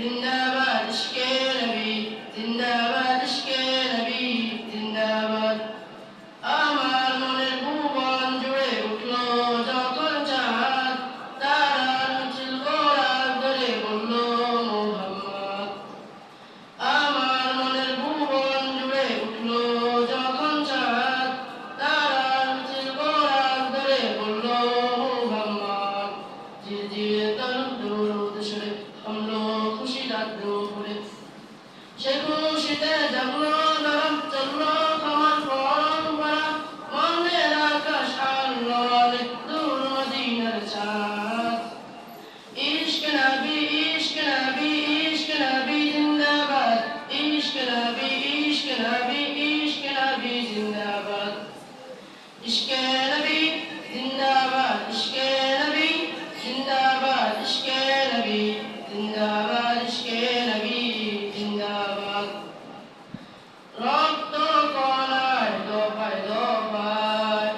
জিন্দাবাদ ইশকে নবী জিন্দাবাদ ইশকে নবী জিন্দাবাদ আমার মনের ভুবন জুড়ে উঠলো যখন চাঁদ তারার মিছিল গোলাপ ধরে বলল মোহাম্মদ আমার মনের ভুবন জুড়ে উঠলো যখন চাঁদ তারার মিছিল গোলাপ ধরে বলল মোহাম্মদ ঝিরঝিরে তরুণ দরুদ সরে থামলো খুশি রাত দুপুরে সে খুশিতে জাগলো নরম চললো খামার পরম্পরা মনের আকাশ আলো আলে দূর মদিনার চাঁদ ইশক নবী ইশক নবী ইশক নবী জিন্দাবাদ ইশক নবী ইশক নবী ইশক নবী জিন্দাবাদ ইশকে নবী জিন্দাবাদ ইশকে নবী জিন্দাবাদ ইশকে নবী জিন্দাবাদ ইশকে নবী জিন্দাবাদ রক্ত কণায় দফায় দফায়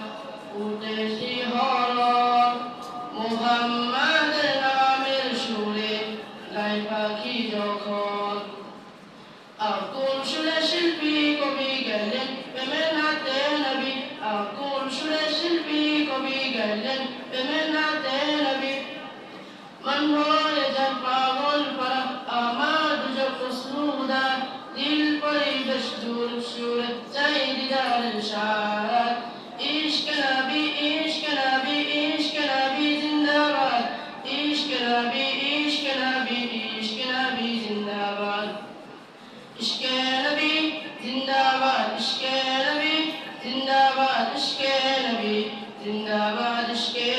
উঠে শিহরণ মুহাম্মাদের নামের সুরে গায় পাখি যখন আকুল সুরে শিল্পী কবি গেলেন প্রেমের নাতে নবী আকুল সুরে শিল্পী কবি গেলেন প্রেমের নাতে নবী মন ভরে যায় পাগল পারা আমার দুজক ফসলুদা দিল পরিবেশ জুর সুরে চাই দিদারের সারাত ইশক নবী ইশক নবী ইশক নবী জিন্দাবাদ ইশক নবী ইশক নবী ইশক নবী জিন্দাবাদ ইশকে নবী জিন্দাবাদ ইশকে নবী জিন্দাবাদ ইশকে নবী জিন্দাবাদ ইশকে